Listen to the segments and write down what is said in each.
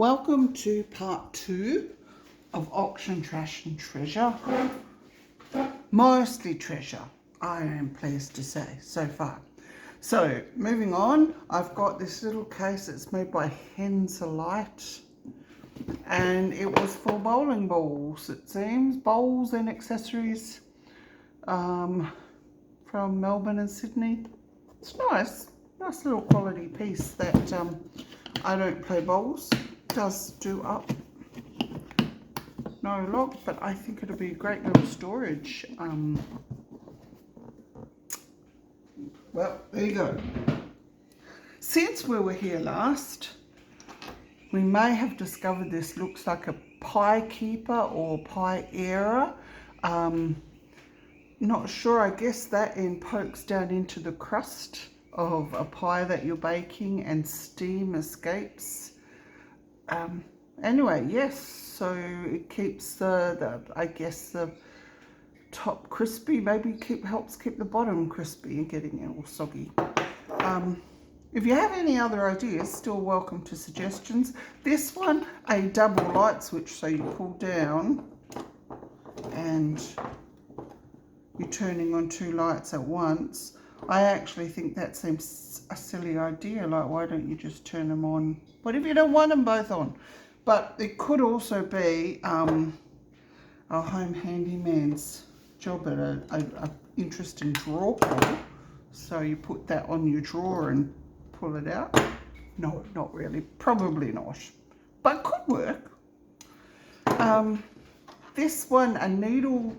Welcome to part 2 of Auction Trash and Treasure. Mostly treasure, I am pleased to say, so far. So, moving on, I've got this little case that's made by Henselite. And it was for bowling balls, it seems. Bowls and accessories from Melbourne and Sydney. It's nice little quality piece that I don't play bowls. Does do up no lock, but I think it'll be a great little storage. Well, there you go. Since we were here last, we may have discovered this looks like a pie keeper or pie era. Not sure, I guess that end pokes down into the crust of a pie that you're baking and steam escapes. Anyway, yes, so it keeps the I guess the top crispy, maybe helps keep the bottom crispy and getting it all soggy. If you have any other ideas, still welcome to suggestions. This one, a double light switch, so you pull down and you're turning on 2 lights at once. I actually think that seems a silly idea, like why don't you just turn them on? What if you don't want them both on? But it could also be a home handyman's job at a interesting drawer pull. So you put that on your drawer and pull it out. No, not really, probably not, but could work. This one, a needle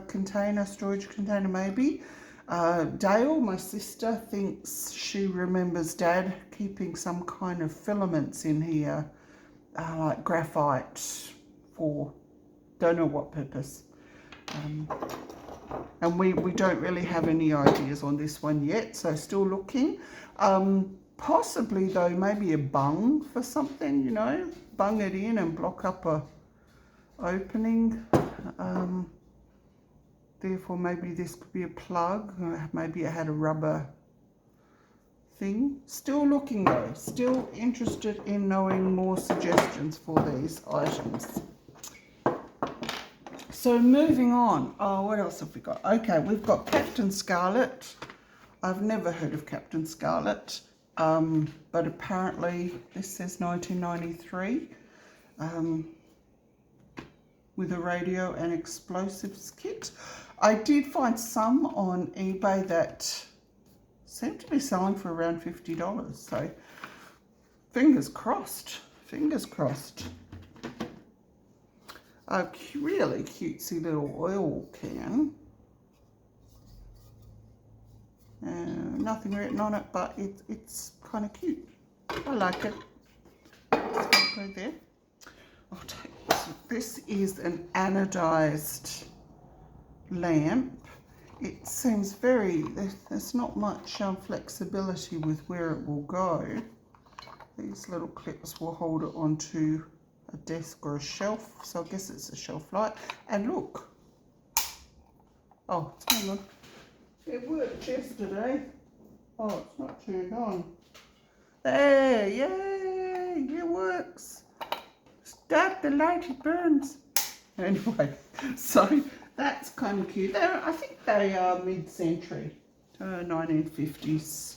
container, storage container maybe. Dale, my sister, thinks she remembers Dad keeping some kind of filaments in here, like graphite for don't know what purpose. And we don't really have any ideas on this one yet, so still looking. Possibly though, maybe a bung for something, you know, bung it in and block up a opening. Therefore, maybe this could be a plug. Maybe it had a rubber thing. Still looking though. Still interested in knowing more suggestions for these items. So moving on. Oh, what else have we got? Okay, we've got Captain Scarlet. I've never heard of Captain Scarlet. But apparently this says 1993. With a radio and explosives kit. I did find some on eBay that seemed to be selling for around $50, so fingers crossed, fingers crossed. A really cutesy little oil can. Nothing written on it, but it's kind of cute. I like it. Let's go there. I'll take this is an anodized lamp. It seems there's not much flexibility with where it will go. These little clips will hold it onto a desk or a shelf, so I guess it's a shelf light. And look, oh, hang on, it worked yesterday. Oh, it's not turned on. There, yay, it works. Start the light, it burns. Anyway, so that's kind of cute. I think they are mid-century, 1950s,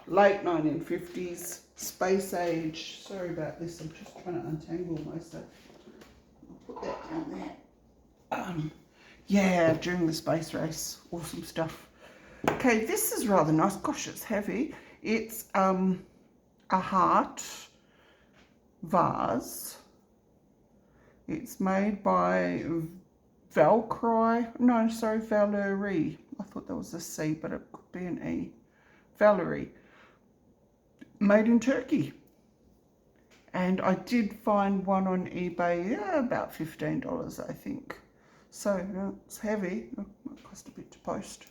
late 1950s, space age. Sorry about this, I'm just trying to untangle myself. I'll put that down there. Yeah, during the space race, awesome stuff. Okay, this is rather nice. Gosh, it's heavy. It's a heart vase. It's made by Valerie. I thought that was a C, but it could be an E. Valerie. Made in Turkey. And I did find one on eBay, about $15, I think. So it's heavy. It might cost a bit to post.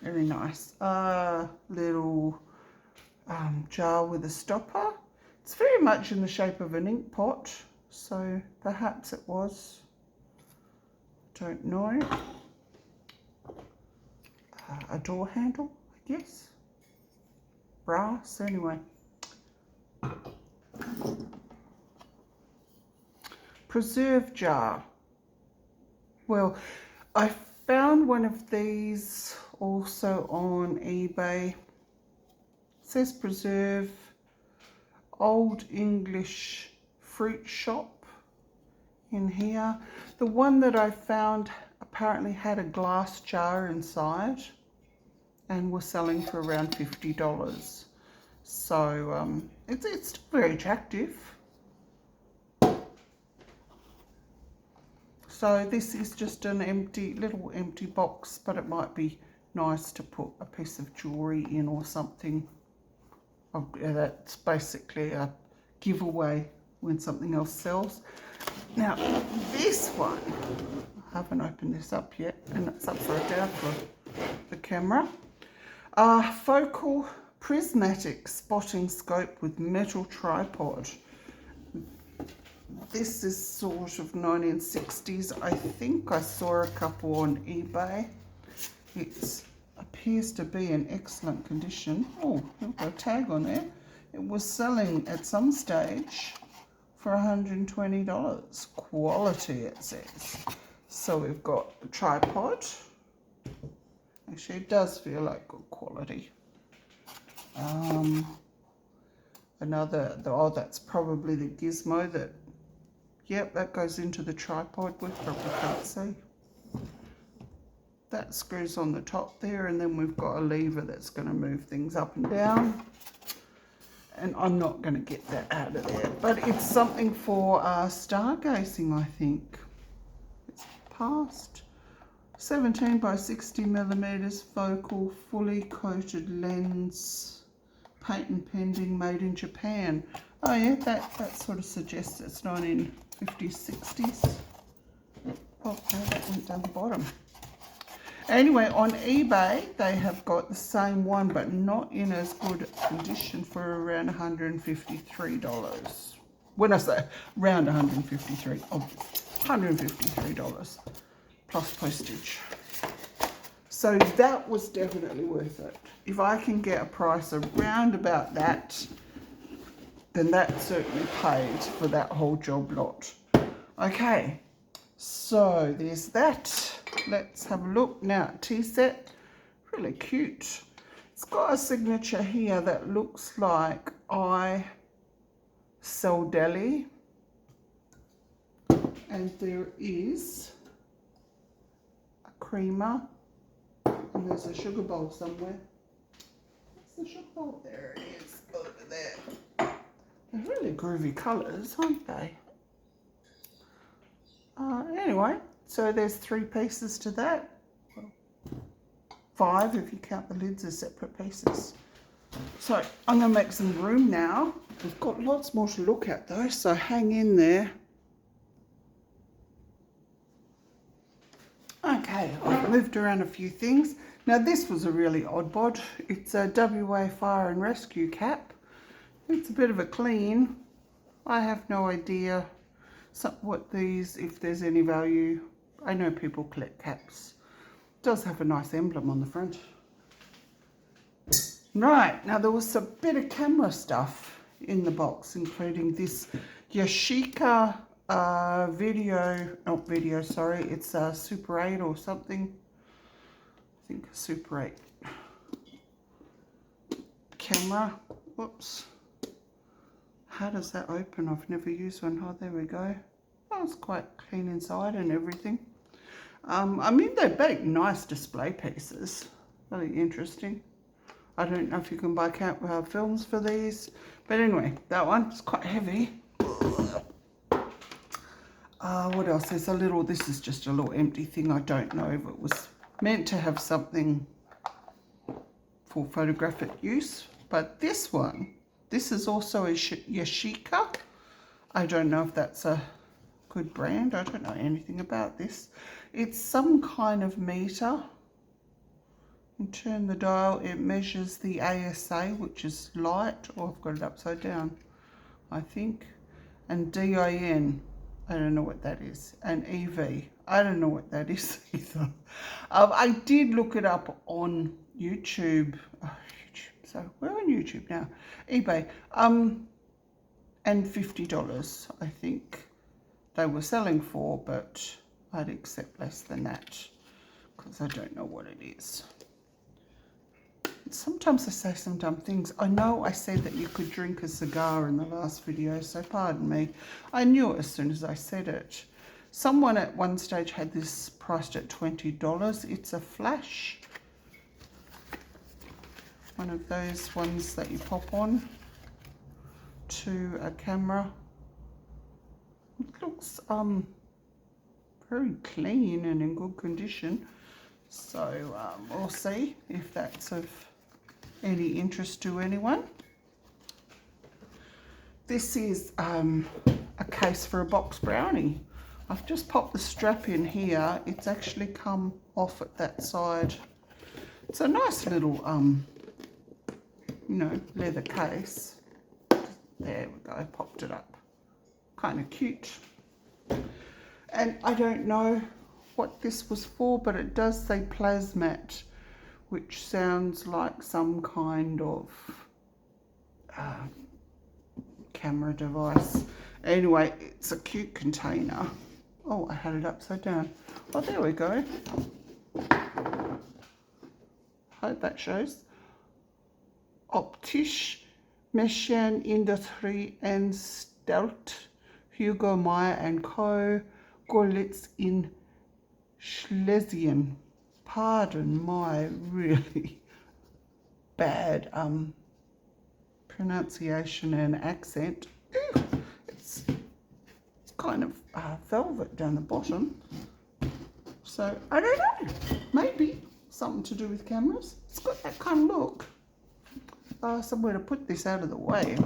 Very nice. Little jar with a stopper. It's very much in the shape of an ink pot, so perhaps it was. Don't know. A door handle, I guess. Brass, anyway. preserve jar. Well, I found one of these also on eBay. It says preserve Old English fruit shop in here. The one that I found apparently had a glass jar inside and was selling for around $50. So it's very attractive. So this is just an little empty box, but it might be nice to put a piece of jewellery in or something. That's basically a giveaway when something else sells. Now this one, I haven't opened this up yet, and it's upside down for the camera. Focal prismatic spotting scope with metal tripod. This is sort of 1960s. I think I saw a couple on eBay. It appears to be in excellent condition. Oh, we've got a tag on there. It was selling at some stage for $120. Quality, it says. So we've got a tripod. Actually, it does feel like good quality. That's probably the gizmo that, yep, that goes into the tripod. We probably can't see. That screws on the top there, and then we've got a lever that's going to move things up and down. And I'm not going to get that out of there, but it's something for stargazing, I think. It's past 17 by 60 millimeters focal, fully coated lens. Patent pending, made in Japan. Oh yeah, that sort of suggests it's 1950s, 60s. Oh no, that went down the bottom. Anyway, on eBay, they have got the same one, but not in as good condition, for around $153. When I say around $153 plus postage. So that was definitely worth it. If I can get a price around about that, then that certainly pays for that whole job lot. Okay, so there's that. Let's have a look now. Tea set, really cute. It's got a signature here that looks like I Sell Deli, and there is a creamer, and there's a sugar bowl somewhere. What's the sugar bowl? There it is, over there. They're really groovy colours, aren't they? Anyway, so there's 3 pieces to that. Well, 5 if you count the lids as separate pieces. So I'm going to make some room now. We've got lots more to look at though, so hang in there. Okay, I've moved around a few things. Now this was a really odd bod. It's a WA Fire and Rescue cap. It's a bit of a clean. I have no idea what these, if there's any value. I know people collect caps. It does have a nice emblem on the front. Right, now there was a bit of camera stuff in the box, including this Yashica it's a Super 8 or something. I think a Super 8 camera. Whoops. How does that open? I've never used one. Oh, there we go. Oh, it's quite clean inside and everything. I mean, they make nice display pieces. Really interesting. I don't know if you can buy films for these. But anyway, that one is quite heavy. What else? This is just a little empty thing. I don't know if it was meant to have something for photographic use. But this one, this is also a Yashica. I don't know if that's a good brand. I don't know anything about this. It's some kind of meter. You turn the dial, it measures the ASA, which is light. Oh, I've got it upside down, I think. And DIN, I don't know what that is. And EV, I don't know what that is either. I did look it up on YouTube. So we're on YouTube now. eBay. And $50, I think. they were selling for, but I'd accept less than that because I don't know what it is. Sometimes I say some dumb things. I know I said that you could drink a cigar in the last video, so pardon me. I knew it as soon as I said it. Someone at one stage had this priced at $20. It's a flash. One of those ones that you pop on to a camera. It looks very clean and in good condition. So we'll see if that's of any interest to anyone. This is a case for a box brownie. I've just popped the strap in here. It's actually come off at that side. It's a nice little, you know, leather case. There we go, popped it up. Kind of cute. And I don't know what this was for, but it does say Plasmat, which sounds like some kind of camera device. Anyway, it's a cute container. Oh, I had it upside down. Oh, there we go. Hope that shows. Optische Maschinenindustrie Anstalt, Hugo Meyer and Co. Görlitz in Schlesien. Pardon my really bad pronunciation and accent. Ooh, it's kind of velvet down the bottom. So I don't know. Maybe something to do with cameras. It's got that kind of look. Somewhere to put this out of the way.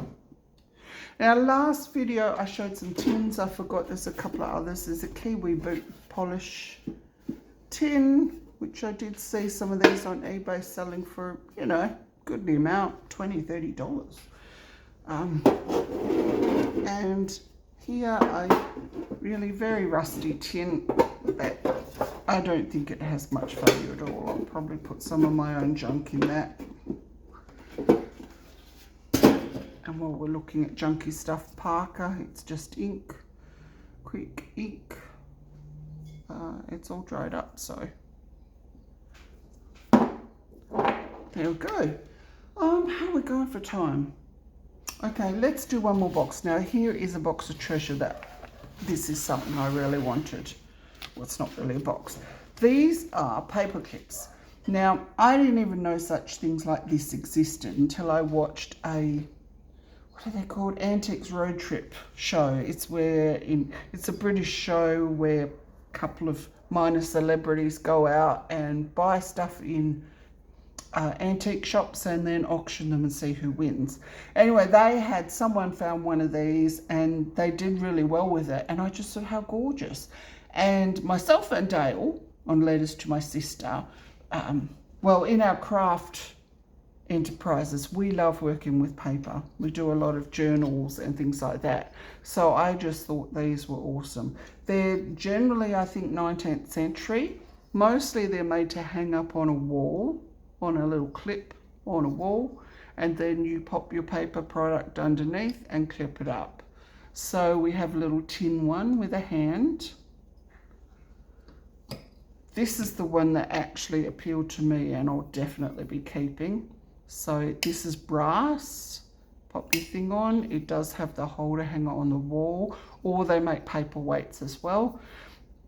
Now, last video I showed some tins. I forgot there's a couple of others. There's a Kiwi boot polish tin, which I did see some of these on eBay selling for, you know, goodly amount, $20, $30. And here a really very rusty tin that I don't think it has much value at all. I'll probably put some of my own junk in that. And while we're looking at junky stuff, Parker, it's just ink, quick ink. It's all dried up, so there we go. How are we going for time? Okay, let's do one more box. Now here is a box of treasure that this is something I really wanted. Well, it's not really a box. These are paper clips. Now, I didn't even know such things like this existed until I watched a, what are they called? Antiques Road Trip show. It's a British show where a couple of minor celebrities go out and buy stuff in antique shops and then auction them and see who wins. Anyway, someone found one of these and they did really well with it, and I just thought, how gorgeous. And myself and Dale, on letters to my sister, well, in our craft enterprises, we love working with paper. We do a lot of journals and things like that. So I just thought these were awesome. They're generally, I think, 19th century. Mostly they're made to hang up on a wall, on a little clip on a wall, and then you pop your paper product underneath and clip it up. So we have a little tin one with a hand. This is the one that actually appealed to me and I'll definitely be keeping. So this is brass. Pop your thing on. It does have the holder hanger on the wall, or they make paperweights as well.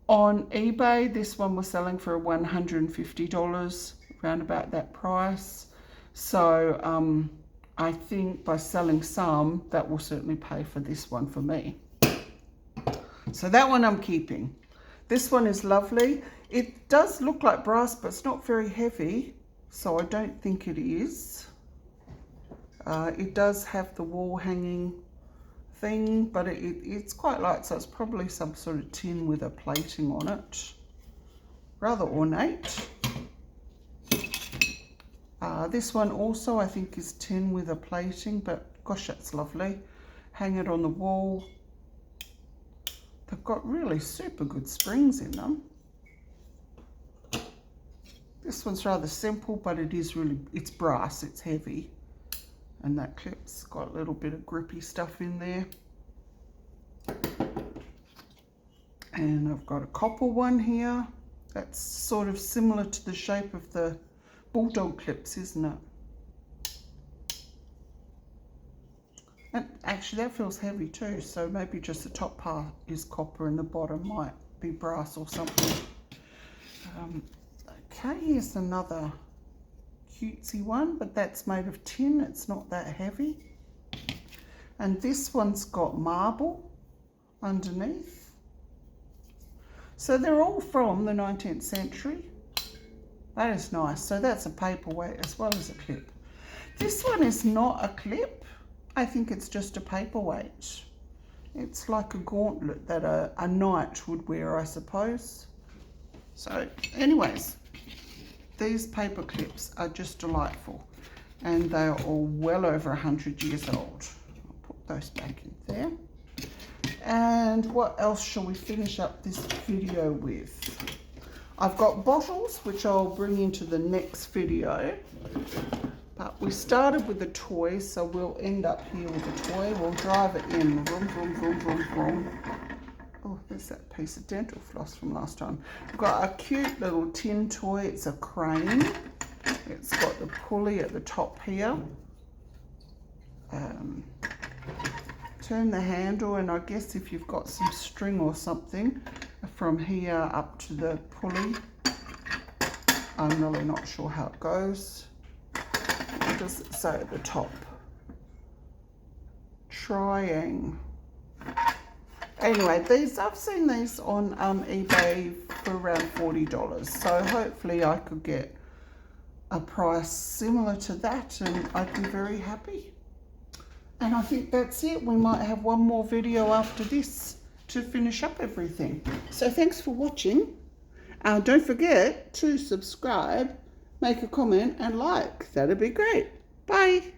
On eBay, this one was selling for $150, around about that price. So I think by selling some, that will certainly pay for this one for me. So that one I'm keeping. This one is lovely. It does look like brass, but it's not very heavy, so I don't think it is. It does have the wall hanging thing, but it's quite light, so it's probably some sort of tin with a plating on it. Rather ornate. This one also I think is tin with a plating, but gosh, that's lovely. Hang it on the wall. They've got really super good springs in them. This one's rather simple, but it's brass, it's heavy. And that clip's got a little bit of grippy stuff in there. And I've got a copper one here. That's sort of similar to the shape of the bulldog clips, isn't it? And actually that feels heavy too, so maybe just the top part is copper and the bottom might be brass or something. Okay, here's another cutesy one, but that's made of tin. It's not that heavy. And this one's got marble underneath. So they're all from the 19th century. That is nice. So that's a paperweight as well as a clip. This one is not a clip. I think it's just a paperweight. It's like a gauntlet that a knight would wear, I suppose. So anyways, these paper clips are just delightful, and they are all well over 100 years old. I'll put those back in there. And what else shall we finish up this video with? I've got bottles, which I'll bring into the next video. But we started with a toy, so we'll end up here with a toy. We'll drive it in. Vroom, vroom, vroom, vroom, vroom. Oh, there's that piece of dental floss from last time. I've got a cute little tin toy. It's a crane. It's got the pulley at the top here. Turn the handle, and I guess if you've got some string or something from here up to the pulley, I'm really not sure how it goes. What does it say at the top? Triangle. Anyway, these, I've seen these on eBay for around $40, so hopefully I could get a price similar to that and I'd be very happy. And I think that's it. We might have one more video after this to finish up everything. So thanks for watching. Don't forget to subscribe, make a comment and like. That'd be great. Bye.